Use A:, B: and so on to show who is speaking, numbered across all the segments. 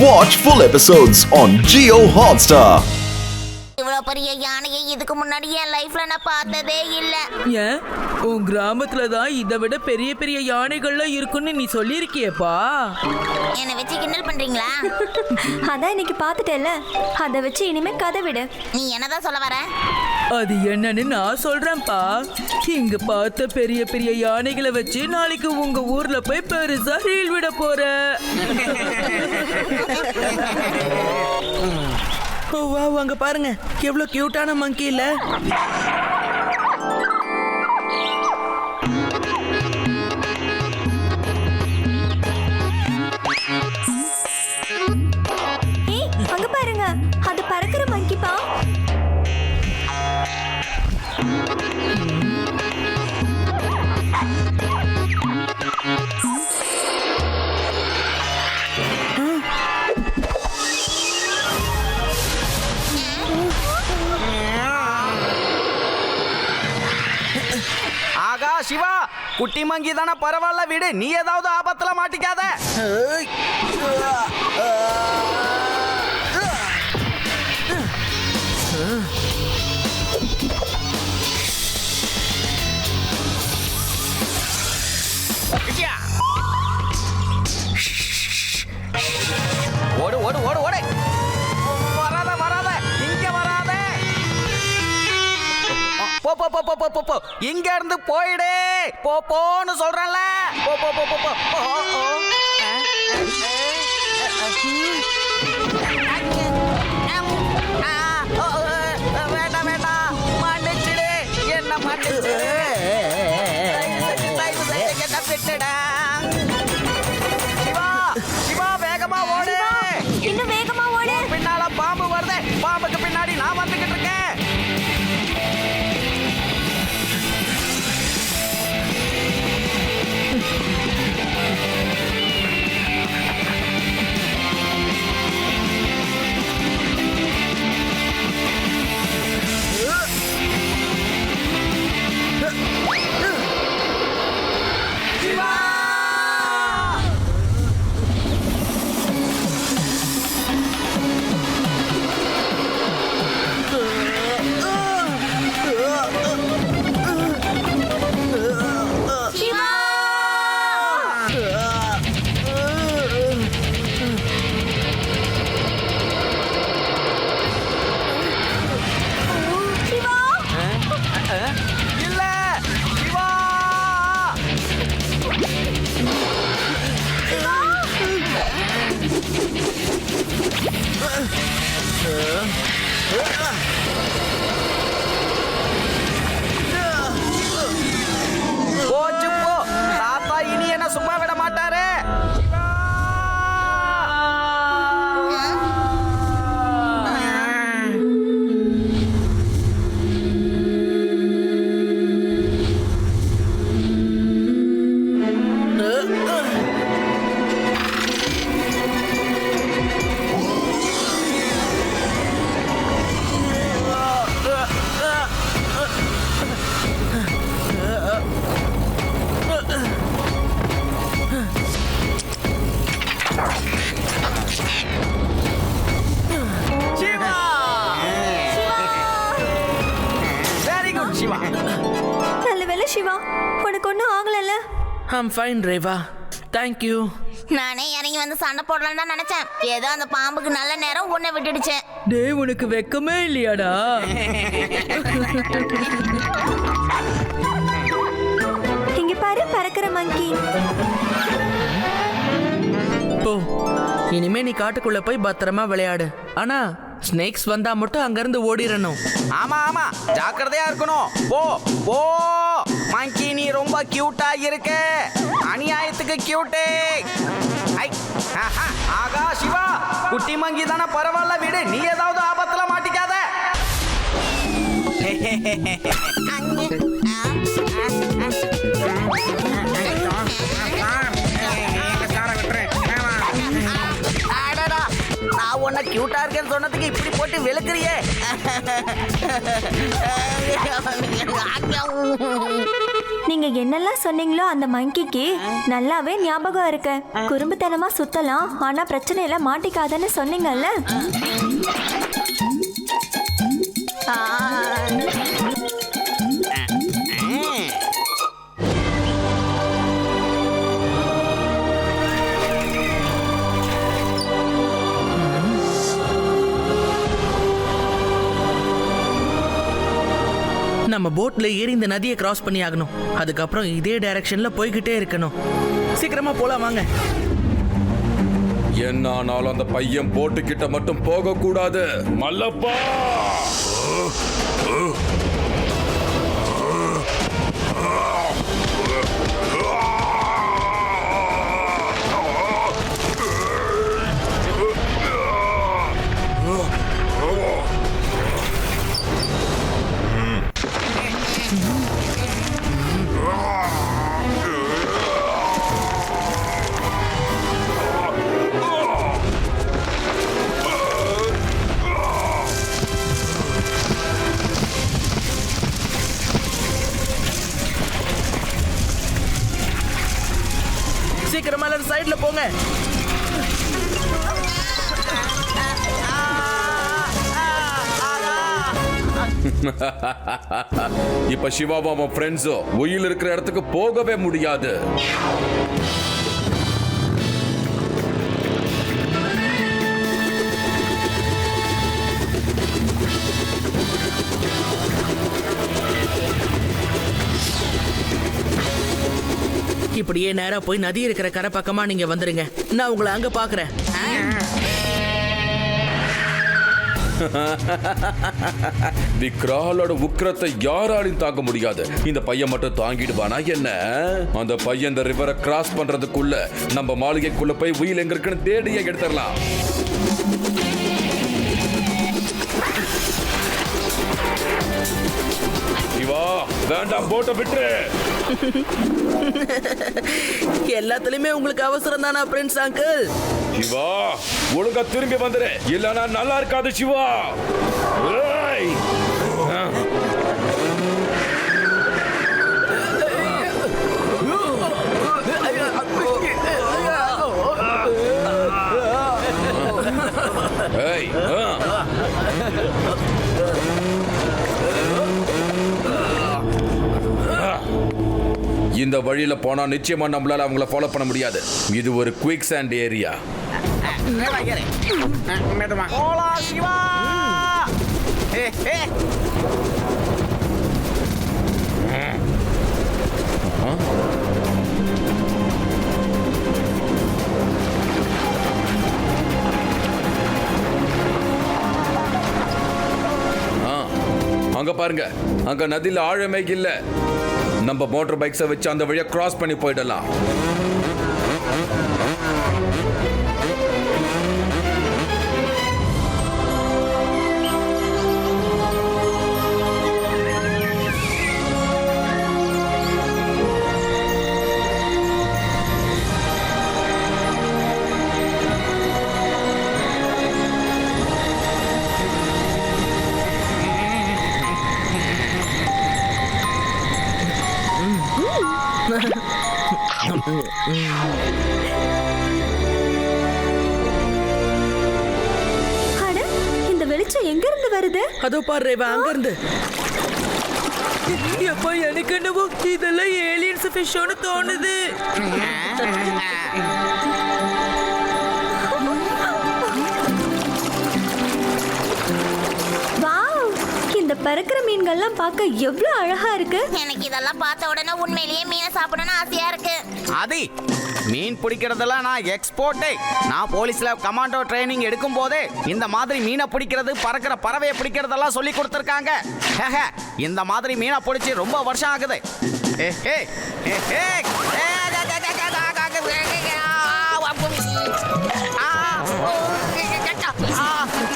A: Watch full episodes on Jio Hotstar.
B: இவ்வளவு பெரிய யானையை இதுக்கு முன்னாடி என் லைஃப்ல நான் பார்த்ததே இல்ல.
C: ஏன் உன் கிராமத்துல தான் இதை விட பெரிய பெரிய யானைகள்லாம் இருக்குன்னு நீ சொல்லியிருக்கியப்பா.
B: என்னை வச்சு கிண்டல் பண்றீங்களா?
D: அதான் இன்னைக்கு பார்த்துட்டேல, அதை வச்சு இனிமே கதை விடு.
B: நீ என்னதான் சொல்ல வர?
C: அது என்னன்னு நான் சொல்றேன்ப்பா. இங்க பார்த்த பெரிய பெரிய யானைகளை வச்சு நாளைக்கு உங்க ஊர்ல போய் பெருசா ரீல் விட போற. ஓ வா, அங்க பாருங்க எவ்வளவு கியூட்டான மங்கி இல்ல.
D: ஏய் அங்க பாருங்க, அது பறக்கிற மங்கிப்பா.
E: ஆகா சிவா, குட்டி மங்கி தானே, பரவாயில்ல விடு. நீ ஏதாவது ஆபத்துல மாட்டிக்காத. ஓடு ஓடு ஓடு ஓடு. வராத வராத, இங்க வராத. போ போ போ போ போ போ, இங்க இருந்து போயிடு. போ போன்னு சொல்றேன்ல. போ போ போ போ போ. வேண்டாம் வேண்டாம், மன்னிச்சிடு, என்ன மன்னிச்சிடு. தயவு செய்து என்ன விட்டுடா. சிவா சிவா, வேகமா ஓடு.
D: இன்னும் வேகமா ஓடு.
E: பின்னால பாம்பு வருது, பாம்புக்கு பின்னாடி நான் வந்துகிட்டு இருக்கேன். இல்ல சிவா. போச்சு போ, தாத்தா இனி என்ன சும்மா விட மாட்டாரு. Very good Shiva.
D: நல்ல வேளை சிவா, உனக்கு ஒன்றும் ஆகலைல்ல.
C: I'm fine Reva, thank you.
B: நானே இறங்கி வந்து சண்டை போடலான்னு தான் நினைச்சேன். ஏதோ அந்த பாம்புக்கு நல்ல நேரம் உன்னை விட்டுடுச்சேன்.
C: டேய், உனக்கு வெக்கமே இல்லையாடா?
D: இங்க பாரு, பறக்கிற மங்கி.
C: போ, இனிமே நீ காட்டுக்குள்ள போய் பத்திரமா விளையாடு. ஆனா ஸ்னேக்ஸ் வந்தா மட்டும் அங்கிருந்து ஓடிரணும்.
E: ஆமா ஆமா, ஜாக்கிரதையா இருக்கணும். போ போ மங்கி, நீ ரொம்ப கியூட்டா இருக்க. அநியாயத்துக்கு கியூட்டே. ஆகா சிவா, குட்டி மங்கி தானே, பரவாயில்ல விடு. நீ ஏதாவது ஆபத்துல மாட்டிக்காத.
B: அடடா, நான் உன்னை கியூட்டா இருக்கேன்னு சொன்னதுக்கு இப்படி போட்டு வெளுக்கிறியே.
D: நீங்க என்னெல்லாம் சொன்னீங்களோ அந்த மங்கிக்கு நல்லாவே ஞாபகம் இருக்கு. குறும்புத்தனமா சுத்தலாம், ஆனா பிரச்சனையில மாட்டிக்காதன்னு சொன்னீங்கல்ல.
C: நம்ம போட்ல ஏறி இந்த நதியை கிராஸ் பண்ணி ஆகணும். அதுக்கப்புறம் இதே டைரக்ஷன்ல போய்கிட்டே இருக்கணும். சீக்கிரமா போலாம் வாங்க.
F: என்ன ஆனாலும் அந்த பையன் போட்டு கிட்ட மட்டும் போக கூடாது. மல்லப்பா
C: சீக்கிரமா எல்லாரும் சைடுல போங்க.
F: இப்ப சிவாவும் அவன் ஃப்ரெண்ட்ஸும் உயில் இருக்கிற இடத்துக்கு போகவே முடியாது.
C: இப்படியே நேரா போய் நதி இருக்கிற கரை பக்கமா நீங்க வந்துருங்க. நான் உங்களை அங்க பாக்குறேன்.
F: விக்ராலோட உக்கிரத்தை யாராலையும் தாக்க முடியாது. இந்த பையன் மட்டும் தாங்கிடுவானா என்ன? அந்த பையன் இந்த ரிவரை கிராஸ் பண்றதுக்குள்ள நம்ம மாளிகைக்குள்ள போய் உயில் எங்க இருக்குன்னு தேடியே எடுத்துடலாம். சிவா வேண்டாம், போட்ட விட்டுரு.
C: எல்லாத்துலயுமே உங்களுக்கு அவசரம் தானா பிரின்ஸ் அங்கிள்?
F: சிவா ஒழுங்கா திரும்பி வந்துரு, இல்லனா நல்லா இருக்காது சிவா. ஏய்! ஏய்! இந்த வழியில போனா நிச்சயமா நம்மளால அவங்கள ஃபாலோ பண்ண முடியாது. இது ஒரு குயிக் சாண்ட் ஏரியா.
E: போலாம் சிவா.
F: அங்க பாருங்க, அங்க நதியில ஆழமே இல்ல. நம்ம மோட்டார் பைக்ஸை வச்சு அந்த வழியா கிராஸ் பண்ணி போயிடலாம்.
D: அட, இந்த வெளிச்சம் எங்க இருந்து வருது?
C: அதோ பாரு அங்க இருந்து. எப்ப எனக்கு என்னவோ இதெல்லாம் ஏலியன்ஸ் ஃபிஷ்ஷோன்னு தோணுது.
D: வாவ், இந்த பறக்கிற மீன்கள்லாம் பார்க்க எவ்வளவு அழகா இருக்கு.
G: எனக்கு இதெல்லாம் பார்த்த உடனே உண்மையிலேயே மீனை சாப்பிடணும்னு ஆசையா இருக்கு.
E: ஆதி, மீன் பிடிக்கிறதெல்லாம் நான் எக்ஸ்போர்ட்டே. நான் போலீஸ்ல கமாண்டோ ட்ரைனிங் எடுக்கும் போதே இந்த மாதிரி மீனை பிடிக்கிறது, பறக்கிற பறவையை பிடிக்கிறதெல்லாம் சொல்லி கொடுத்துருக்காங்க. இந்த மாதிரி மீனை பிடிச்சி ரொம்ப வருஷம் ஆகுது.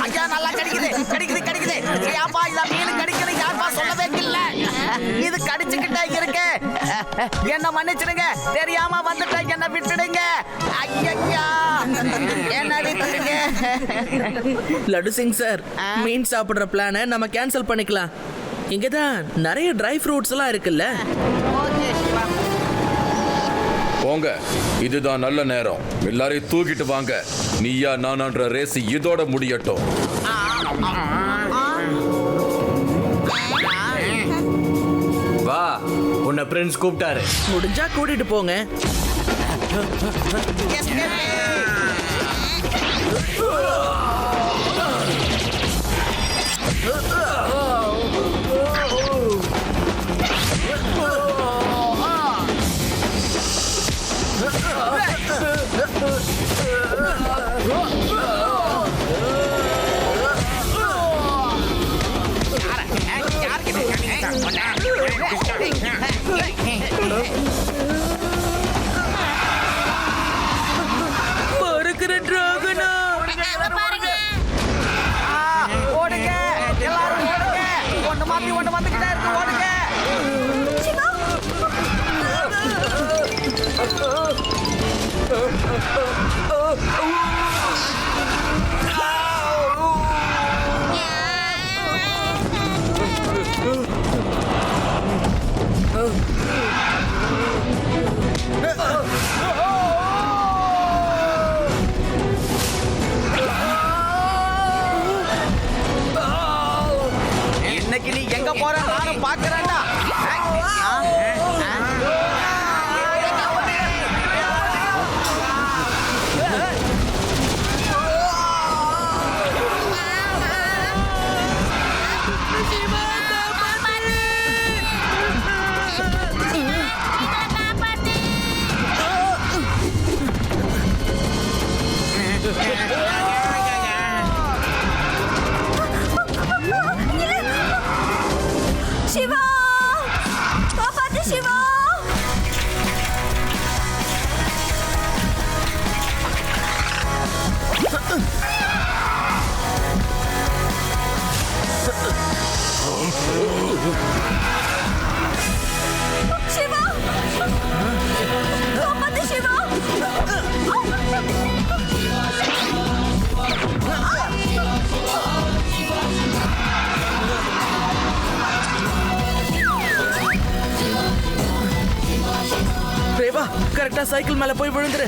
E: ஐயா, நல்லா கிடைக்குது கிடைக்குது கிடைக்குது. ஏப்பா இத மீன் கிடைக்குது, யாருப்பா சொல்லவே இல்ல. இது கடிச்சுக்கிட்டே இருக்கு. என்ன மன்னிச்சிடுங்க, தெரியாம வந்துட்டேன், என்ன விட்டுடுங்க. ஐயா, என்ன விட்டுடுங்க.
C: லட்டு சிங் சார், மீன் சாப்பிடுற பிளானை நம்ம கேன்சல் பண்ணிக்கலாம். இங்கதான் நிறைய ட்ரை ஃப்ரூட்ஸ் எல்லாம் இருக்குல்ல.
E: ஓகே.
F: போங்க, இதுதான் நல்ல நேரம். எல்லாரையும் தூக்கிட்டு வாங்க. நீயா நானான்ற ரேஸ் இதோட முடியட்டும்.
H: வா, உன்னை பிரின்ஸ் கூப்பிட்டாரு.
C: முடிஞ்சா கூட்டிட்டு போங்க. பறக்கிற டிராகனா
G: பாருங்க.
E: ஓடுங்க எல்லாரும் ஓடுங்க. ஒன்று மாத்தி ஒன்று வந்துக்கிட்டே இருக்கு. ஓடுங்க. இன்னைக்கு நீ எங்க போற நானும் பாக்குறேன்டா.
D: சிவா, காப்பாத்து சிவா. சிவா, காப்பாத்து சிவா.
C: ரேவா, கரெக்டா சைக்கிள் மேல போய் விழுந்துரு.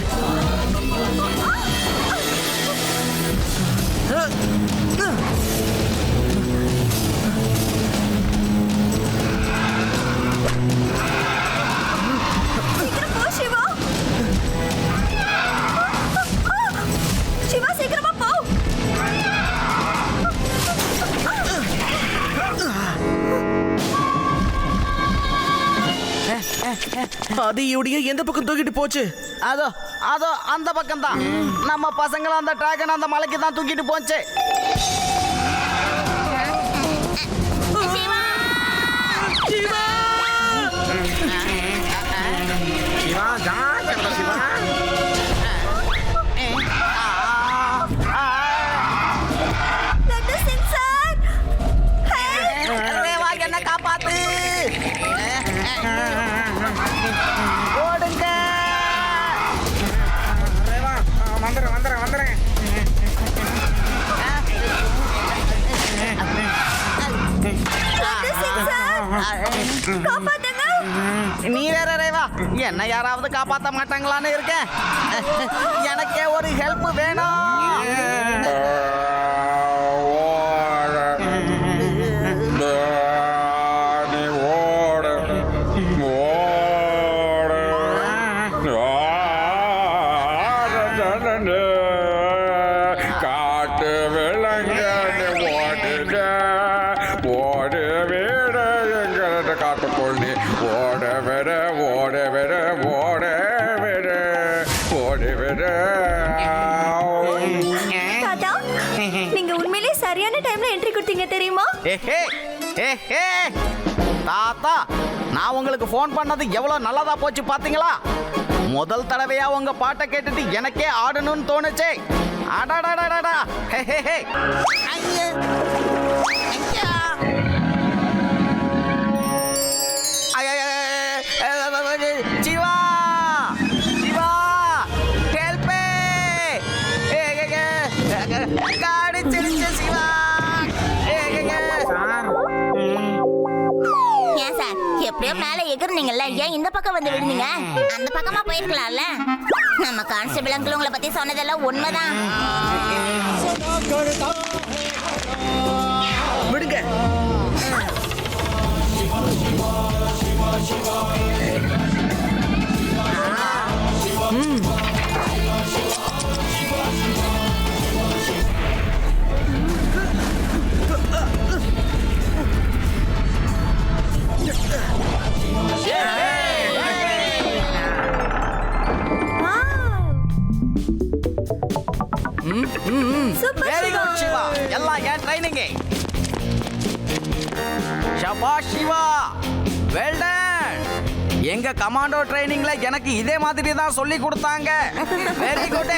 D: சீக்கிரம் போ சிவா. சிவா சீக்கிரமா போ.
C: அது இவடைய எந்த பக்கம் தூக்கிட்டு போச்சு?
E: அதோ அதோ அந்த பக்கம் தான். நம்ம பசங்களை அந்த டிராகன் அந்த மலைக்கு தான் தூக்கிட்டு போச்சு.
C: சிவா!
D: Laddu Singh sir, help.
E: ரேவா, என்ன காப்பாத்து. ஓடுங்க.
D: லட்டு சிங் சார், காப்பாத்துங்க.
E: நீ வேற ரேவா, என்ன யாராவது காப்பாத்த மாட்டாங்களான்னு இருக்கேன். எனக்கே ஒரு ஹெல்ப் வேணும்.
F: காட்டு விலங்கு ஓடு வீட எங்க காட்டுக்குள் நீ ஓட விட ஓட விட ஓட விட ஓடி விட.
D: தாத்தா, நீங்க உண்மையிலேயே சரியான டைம்ல என்ட்ரி கொடுத்தீங்க தெரியுமா?
E: ஏஹே ஏஹே தாத்தா, நான் உங்களுக்கு ஃபோன் பண்ணது எவ்வளவு நல்லதா போச்சு பாத்தீங்களா? முதல் தடவையா உங்க பாட்டை கேட்டுட்டு எனக்கே ஆடணும்னு தோணுச்சே. அடடடடடா. ஹே ஹே ஹே. ஐயா. ஐயா. சிவா சிவா ஹெல்ப். காடிச்சிருச்சு சிவா.
G: எப்படியோ மேல எகிர்னீங்கல்ல, ஏன் இந்த பக்கம் வந்து விழுந்தீங்க? அந்த பக்கமா போயிருக்கலாம்ல. நம்ம கான்ஸ்டபிள் அங்கிள் உங்களை பத்தி சொன்னதெல்லாம் உண்மைதான்.
C: விடுங்க.
E: வெரி குட் சிவா, எல்லாம் ஏன் ட்ரைனிங். ஷபாஷ் சிவா, வெல் டன். எங்க கமாண்டோ ட்ரைனிங்ல எனக்கு இதே மாதிரி தான் சொல்லி கொடுத்தாங்க. Very good.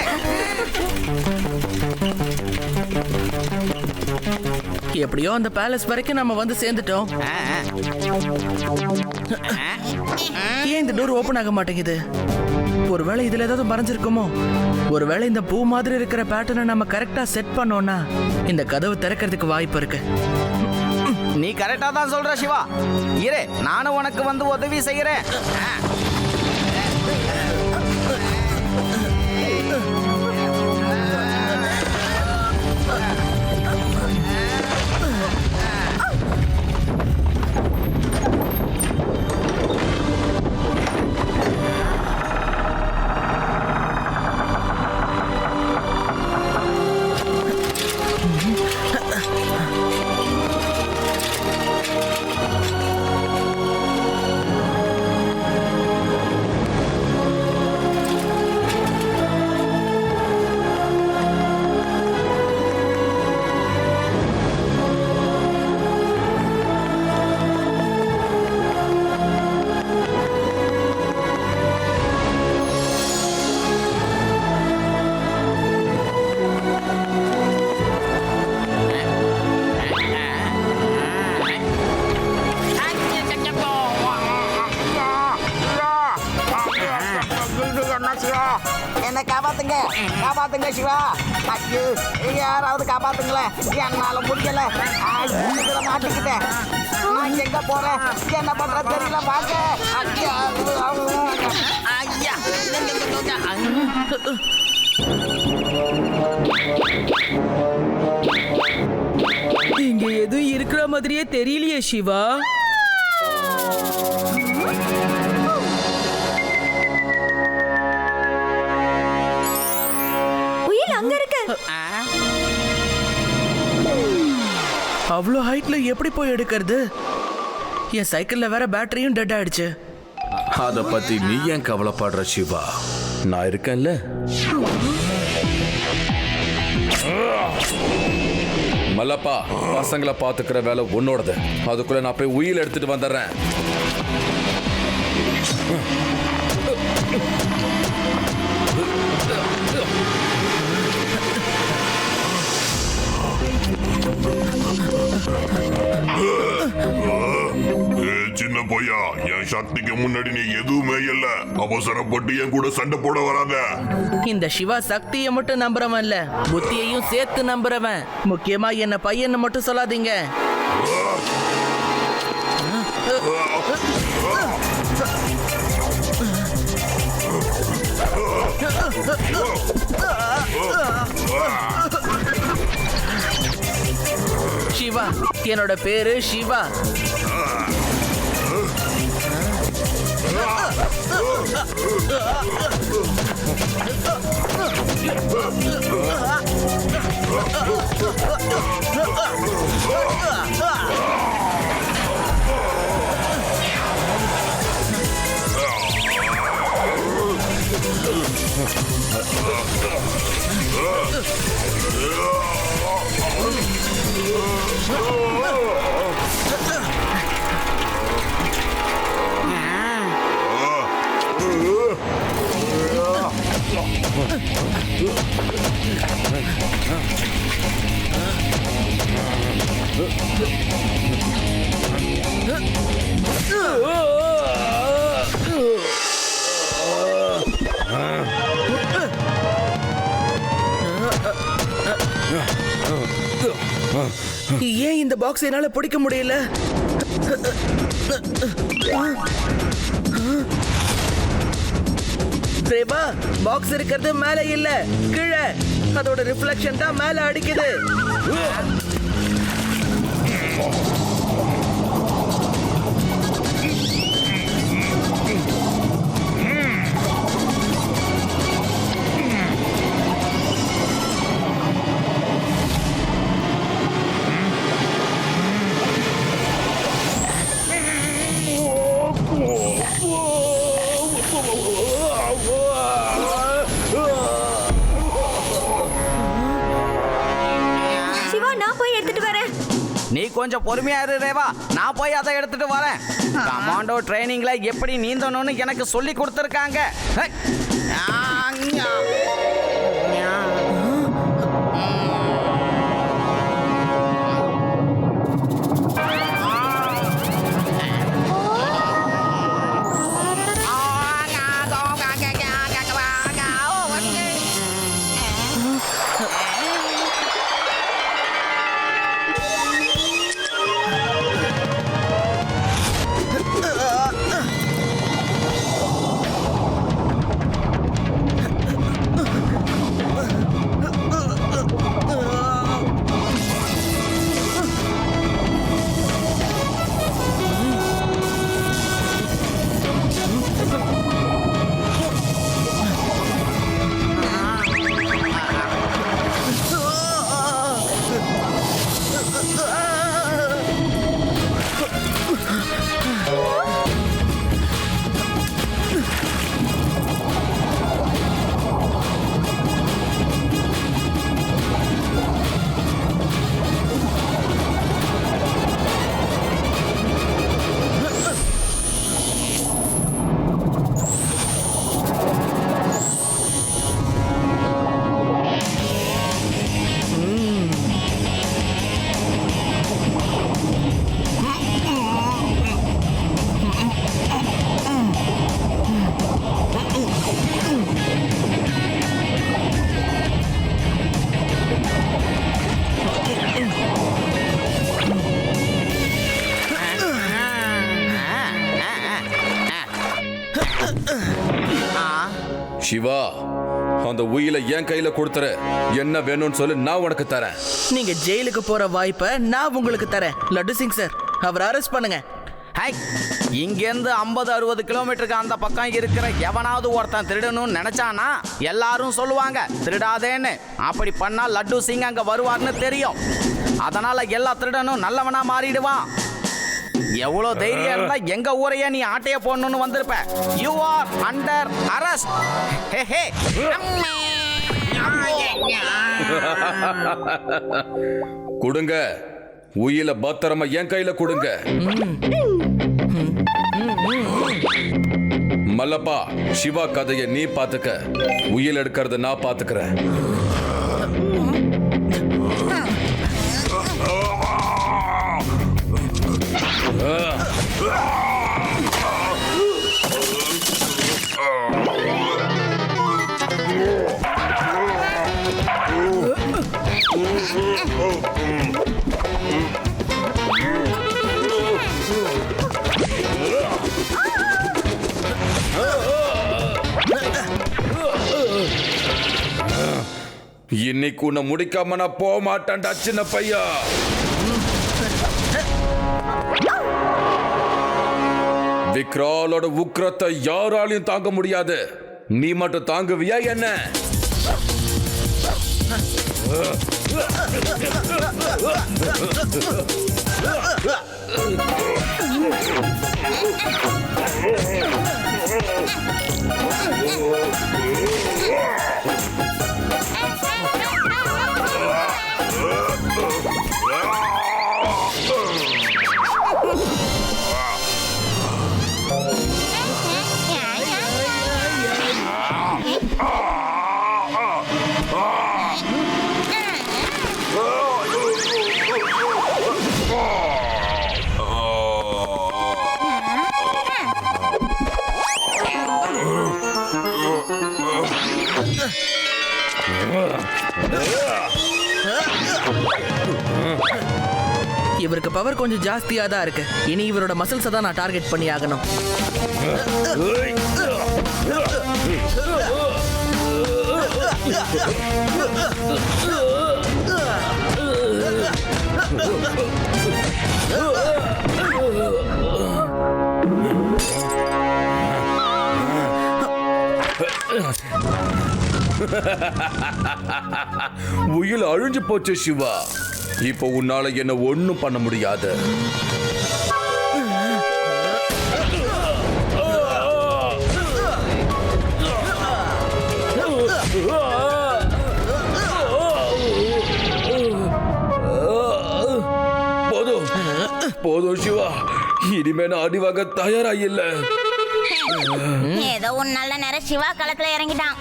C: எப்படியோ அந்த பேலஸ் வரைக்கும் நம்ம வந்து சேர்ந்துட்டோம். ஏன் இந்த டோர் ஓபன் ஆக மாட்டேங்குது? ஒருவேளை இதுல ஏதாவது மறைஞ்சிருக்குமோ? ஒருவேளை இந்த பூ மாதிரி இருக்கிற பேட்டர்னை நம்ம கரெக்டா செட் பண்ணோம்னா இந்த கதவு திறக்கிறதுக்கு வாய்ப்பு இருக்கு.
E: நீ கரெக்டா தான் சொல்ற சிவா. இரு, நானும் உனக்கு வந்து உதவி செய்யறேன். என்ன காப்பாத்துங்க, காப்பாத்துங்க சிவா. ஐயோ, யாராவது காப்பாத்துங்களேன், என்னால முடியல. இதுல மாட்டிக்கிட்டேன். நான் எங்க போறேன், என்ன பண்ற தெரியல. பாக்க ஐயா,
C: இங்க எதுவும் இருக்கிற மாதிரியே தெரியலையே சிவா.
D: அங்க இருக்கு.
C: அவ்வளோ ஹைட்ல எப்படி போய் எடுக்கிறது? என் சைக்கிள்ல வேற பேட்டரியும் டெட் ஆயிடுச்சு.
F: அத பத்தி நீ ஏன் கவலைப்படுற சிவா? நான் இருக்கேன்ல. மல்லப்பா, பசங்களை பாத்துக்கிற வேலை உன்னோடது. அதுக்குள்ள நான் போய் உயில் எடுத்துட்டு வந்துடுறேன்.
I: சின்ன பையா, என் சக்திக்கு முன்னாடி நீ எதுவுமே இல்ல. அவசரப்பட்டு என் கூட சண்டை போட வராத.
C: இந்த சிவா சக்தியை மட்டும் நம்புறவன் இல்ல, புத்தியையும் சேர்த்து நம்புறவன். முக்கியமா என்ன பையன் மட்டும் சொல்லாதீங்க. சிவா, என்னோட பேரு சிவா. ஏன் இந்த பாக்ஸ் என்னால பிடிக்க முடியல? தேவா, பாக்ஸ் இருக்கிறது மேல இல்ல, கீழே. அதோட ரிஃப்ளெக்ஷன் தான் மேல அடிக்குது.
D: சிவா, நான் போய் எடுத்துட்டு வரேன்.
E: நீ கொஞ்சம் பொறுமையா இரு ரேவா, நான் போய் அதை எடுத்துட்டு வரேன். கமாண்டோ ட்ரைனிங்ல எப்படி நீந்தணும்னு எனக்கு சொல்லி கொடுத்துருக்காங்க.
F: சிவா, அந்த உயிலை என் கையில கொடுத்துற. என்ன வேணும்னு சொல்லு, நான் உனக்கு தரேன்.
C: நீங்க ஜெயிலுக்கு போற வாய்ப்பை நான் உங்களுக்கு தரேன். லட்டு சிங் சார், அவரை அரெஸ்ட் பண்ணுங்க.
E: இங்கேருந்து 50-60 கிலோமீட்டருக்கு அந்த பக்கம் இருக்கிற எவனாவது ஒருத்தன் திருடணும்னு நினைச்சானா எல்லாரும் சொல்லுவாங்க திருடாதேன்னு. அப்படி பண்ணா லட்டு சிங் அங்க வருவார்னு தெரியும். அதனால எல்லா திருடனும் நல்லவனா மாறிடுவான். எவ்வளவு தைரியம் இருந்தா எங்க ஊரையே நீ ஆட்டைய போடணும்னு வந்திருப்ப. You are under arrest.
F: கொடுங்க, உயில பத்திரமா என் கையில கொடுங்க. மல்லப்பா, சிவா கதையை நீ பாத்துக்க, உயில் எடுக்கிறத நான் பாத்துக்கிறேன். இன்னைக்கு உன்னை முடிக்காம நான் போக மாட்டேன்டா சின்ன பையா. விக்ராலோட உக்கிரத்தை யாராலையும் தாங்க முடியாது. நீ மட்டும் தாங்குவியா என்ன?
C: இவருக்கு பவர் கொஞ்சம் ஜாஸ்தியா தான் இருக்கு. இனி இவரோட மசில்ஸை தான் நான் டார்கெட் பண்ணி ஆகணும்.
F: உயில் அழிஞ்சு போச்சு சிவா. இப்போ உன்னால என்ன ஒண்ணும் பண்ண முடியாது. போதும் போதும் சிவா, இனிமே நான் அடிவாங்க தயாரா இல்ல.
G: ஏதோ ஒரு நல்ல நேரம் சிவா களத்துல இறங்கிட்டான்.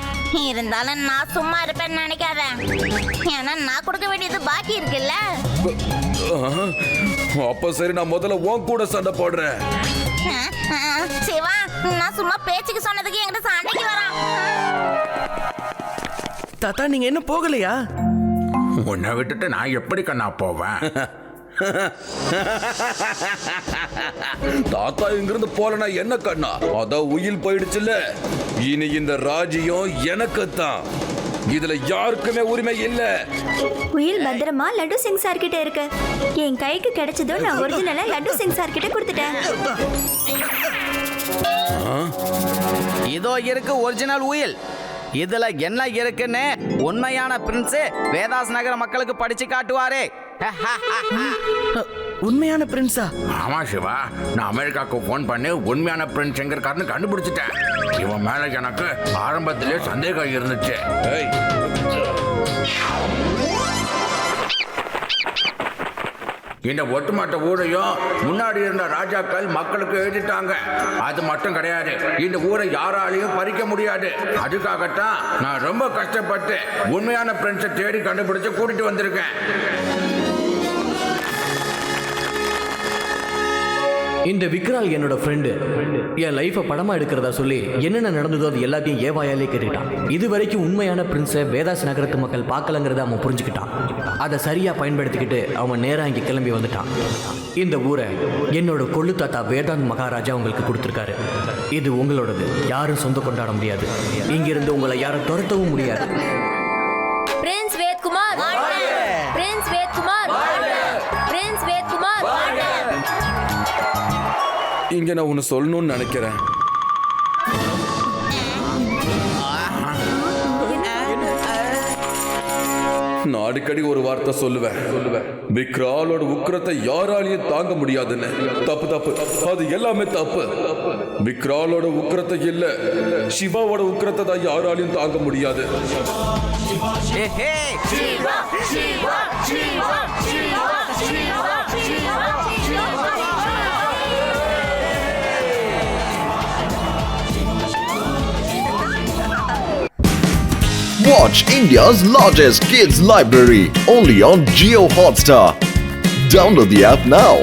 G: இருந்தாலும் நான் சும்மா இருப்பேன்னு நினைக்காத. ஏன்னா நான் கொடுக்க வேண்டியது பாக்கி இருக்குல்ல.
F: அப்ப சரி, நான் முதல்ல உன் கூட சண்டை போடுறேன்.
G: சிவா, நான் சும்மா பேச்சுக்கு சொன்னதுக்கு என்கிட்ட சண்டைக்கு வரான்.
C: தாத்தா, நீங்க என்ன போகலையா?
J: உன்னை விட்டுட்டு நான் எப்படி கண்ணா போவேன்?
F: தாத்தா இங்கிருந்து போலனா என்ன கண்ணா? அதான் உயில் போயிடுச்சுல்ல. இனி இந்த ராஜ்யம் எனக்கு தான். இதுல யாருக்குமே உரிமை இல்ல.
D: உயில் பத்திரமா லட்டு சிங் சார் கிட்ட இருக்கு. என் கைக்கு கிடைச்சதும் நான் ஒரிஜினலா லட்டு சிங் சார் கிட்ட கொடுத்துட்டேன்.
E: இதோ இருக்கு ஒரிஜினல் உயில். இதுல என்ன இருக்குன்னு உண்மையான பிரின்ஸ் வேதாஸ் நகர மக்களுக்கு படிச்சு காட்டுவாரே.
C: உண்மையான பிரின்ஸா?
J: ஆமா சிவா, நான் அமெரிக்காவுக்கு போன் பண்ணி உண்மையான பிரின்ஸ் எங்க இருக்காருன்னு கண்டுபிடிச்சிட்டேன். இவன் மேல எனக்கு ஆரம்பத்திலே சந்தேகம் இருந்துச்சு. இந்த ஒட்டுமொத்த ஊரையும் முன்னாடி இருந்த ராஜாக்கள் மக்களுக்கு எழுதிட்டாங்க. அது மட்டும் கிடையாது, இந்த ஊரை யாராலையும் பறிக்க முடியாது. அதுக்காகத்தான் நான் ரொம்ப கஷ்டப்பட்டு உண்மையான பிரின்ஸை தேடி கண்டுபிடிச்சு கூட்டிட்டு வந்திருக்கேன்.
H: இந்த விக்ரால் என்னோட ஃப்ரெண்டு. என் லைஃபை படமா எடுக்கிறதா சொல்லி என்னென்ன நடந்ததோ அது எல்லாத்தையும் ஏவாயாலே கேட்டுக்கிட்டான். இது வரைக்கும் உண்மையான பிரின்ஸை வேதாஸ் நகரத்து மக்கள் பார்க்கலங்கிறத அவன் புரிஞ்சுக்கிட்டான். அதை சரியா பயன்படுத்திக்கிட்டு அவன் நேராக இங்கே கிளம்பி வந்துட்டான். இந்த ஊரை என்னோட கொள்ளு தாத்தா வேதாந்த் மகாராஜா உங்களுக்கு கொடுத்துருக்காரு. இது உங்களோடது. யாரும் சொந்த கொண்டாட முடியாது. இங்கிருந்து உங்களை யாரும் துரத்தவும் முடியாது.
D: Prince Vedkumar, prince Vedkumar, prince Vedkumar.
F: இங்க நான் ஒன்னு சொல்லணும்னு நினைக்கிறேன். நான் அடிக்கடி ஒரு வார்த்தை சொல்லுவேன். விக்ராலோட உக்கிரத்தை யாராலையும் தாங்க முடியாதுன்னு. தப்பு தப்பு, அது எல்லாமே தப்பு. விக்ராலோட உக்கிரத்தை இல்ல, சிவாவோட உக்கிரத்தை தான் யாராலையும் தாங்க முடியாது.
A: Watch India's largest kids library only on Jio Hotstar. Download the app now.